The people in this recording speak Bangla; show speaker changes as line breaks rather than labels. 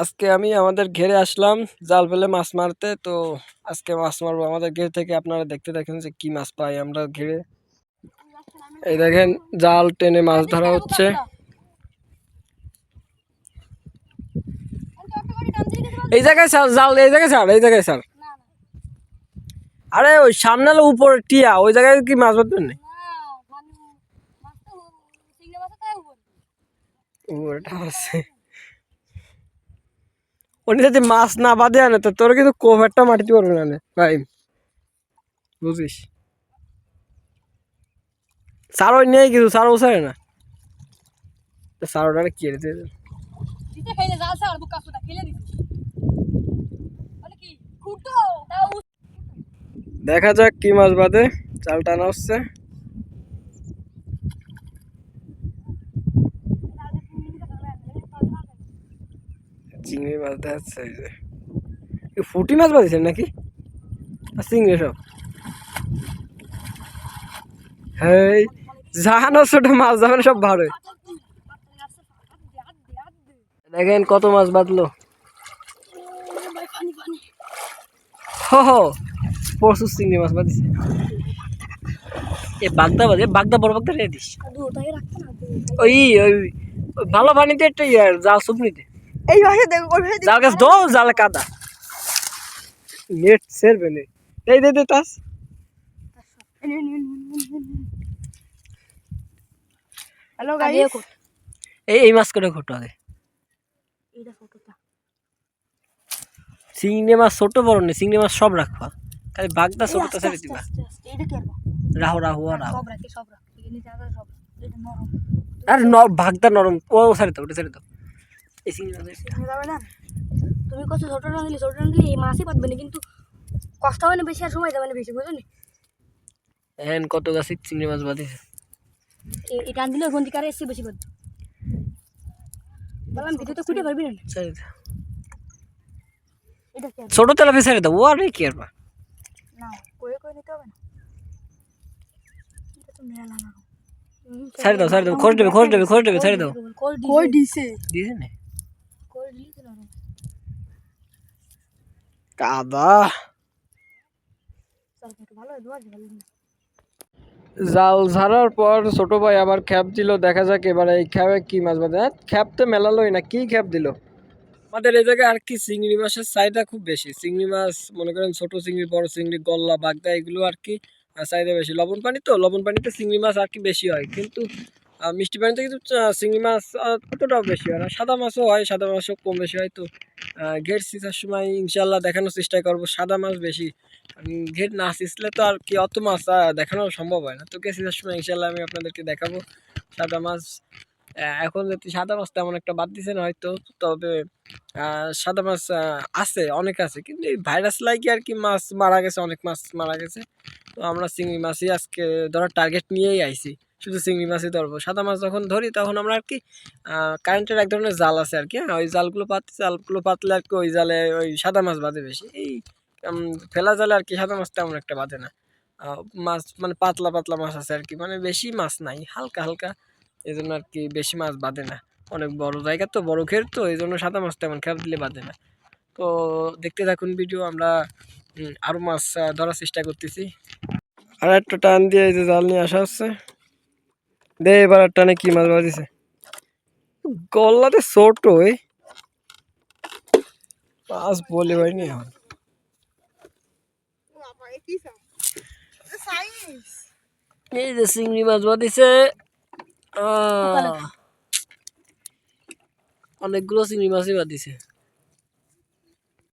আজকে আমি আমাদের ঘেরে আসলাম জাল ফেলে মাছ মারতে। তো আজকে মাছ মারবো আমাদের ঘের থেকে। আপনারা দেখতে দেখেন যে কি মাছ পাই আমরা ঘেরে। এই দেখেন জাল টেনে মাছ ধরা হচ্ছে। এই জায়গায় স্যার জাল, এই জায়গায় স্যার, এই জায়গায় স্যার। আরে ওই সামনে উপরে টিয়া, ওই জায়গায় কি মাছ ধরবেন না? উনি যদি মাছ না বাঁধে আনে তো তোর কিন্তু কোভারটা মাটিতে পারবে না ভাই, বুঝিস? স্যার ওই নেই কিছু, স্যার ও সারে না, স্যার ওটা কি রে দেখা যাক কি মাছ বাঁধে। চাল টানা হচ্ছে। চিংড়ি মাছ দেখাচ্ছে, ফুটি মাছ বাঁধেছেন নাকি? চিংড়ি সব, হ্যাঁ জানো ছোট মাছ যাবে সব ভালো। দেখেন কত মাছ বাঁধলো। প্রচুর চিংড়ি মাছ বাঁধিছে। এ বাগদা বাজে, বাগদা বড় বাগদা রেখে দিস। ওই ওই ভালো পানিতে একটা জাল শুকনিতে এই জাল গাছ দো, জালে কাদা নেট সেরবে নে। এই দে দে তাস। হ্যালো গাইস, এই মাছ করে খোটো আগে। চিংড়ি মাছ ছোট বড় নেই, চিংড়ি মাছ সব রাখবা, খালি বাগদা ছোটটা ছেড়ে দিবা। রাহু রাহু রাহু আর বাগদা নরম, ও ছেড়ে দাও, ওটা ছেড়ে দাও। এই চিংড়ি মাছ
তুমি কত ছোট রাঁধলে এই মাছই পাতবে না, কিন্তু কষ্ট হবে না বেশি আর সময় যাবে না বেশি, বুঝলি?
এখন কত গাছে চিংড়ি মাছ বাঁধিছে।
এই টান দিলে ওখান থেকে আর এসে বেশি বাঁধবে। বললাম ভিডিও তো খুঁজে পারবি না।
ছোট তেলাপি ছেড়ে দাও, ও আর কি আর বা
না কয়ে কয়ে নিতে হবে না। এটা তো মেলা না,
ছেড়ে দাও, ছেড়ে দাও, খোঁজ দেবে, খোঁজ দেবে, খোঁজ দেবে, ছেড়ে দাও।
কই দিছে
দিছে না
কই দিছে না
কাদা।
ভালো দোয়া ভালো।
জাল ঝাড়ার পর ছোট ভাই আবার খ্যাপ দিল। দেখা যাক এবার এই খ্যাপে কি মাছ বাঁধে। খ্যাপ তো মেলালোই না, কি খ্যাপ দিল। আমাদের এই জায়গায় আর কি চিংড়ি মাছের চাহিদা খুব বেশি। চিংড়ি মাছ মনে করেন ছোট চিংড়ি, বড় চিংড়ি, গলদা, বাগদা এগুলো আর কি চাহিদা বেশি। লবণ পানি তো, লবণ পানিতে চিংড়ি মাছ আর কি বেশি হয়, কিন্তু মিষ্টি পানিতে কিন্তু চিংড়ি মাছ অতটাও বেশি হয় না। সাদা মাছও হয়, সাদা মাছও কম বেশি হয়। তো ঘের সিঁচার সময় ইনশাল্লাহ দেখানোর চেষ্টা করবো সাদা মাছ বেশি। ঘের না সিঁচলে তো আর কি অত মাছ দেখানো সম্ভব হয় না। তো ঘের সিঁচার সময় ইনশাল্লাহ আমি আপনাদেরকে দেখাবো সাদা মাছ। এখন যদি সাদা মাছ তেমন একটা বাদ দিছে না হয়তো, তবে সাদা মাছ আছে, অনেক আছে, কিন্তু এই ভাইরাস লাগে আর কি মাছ মারা গেছে, অনেক মাছ মারা গেছে। তো আমরা চিংড়ি মাছই আজকে ধরার টার্গেট নিয়েই আইছি, শুধু চিংড়ি মাছই ধরবো। সাদা মাছ যখন ধরি তখন আমরা আর কি কারেন্টের এক ধরনের জাল আছে আর কি, হ্যাঁ ওই জালগুলো পাতলে আর কি ওই জালে ওই সাদা মাছ বাঁধে বেশি। এই ফেলা জালে আর কি সাদা মাছ তেমন একটা বাঁধে না। মাছ মানে পাতলা পাতলা মাছ আছে আর কি, মানে বেশি মাছ নাই, হালকা হালকা, এই জন্য আর কি বেশি মাছ বাঁধে না। অনেক বড় জায়গা তো, বড় ঘের তো, এই জন্য সাদা মাছ তেমন খেপ দিলে বাঁধে না। তো দেখতে থাকুন ভিডিও, আমরা আরও মাছ ধরার চেষ্টা করতেছি। আর একটা টান দিয়ে এই যে জাল নিয়ে আসা হচ্ছে। দে এবার আর টানে কি মাছ বাঁধিছে। গল্লাতে ছোট মাছ বলে পারিনি এখন। এই যে চিংড়ি মাছ বাঁধিছে, অনেকগুলো চিংড়ি মাছই বাঁধিছে।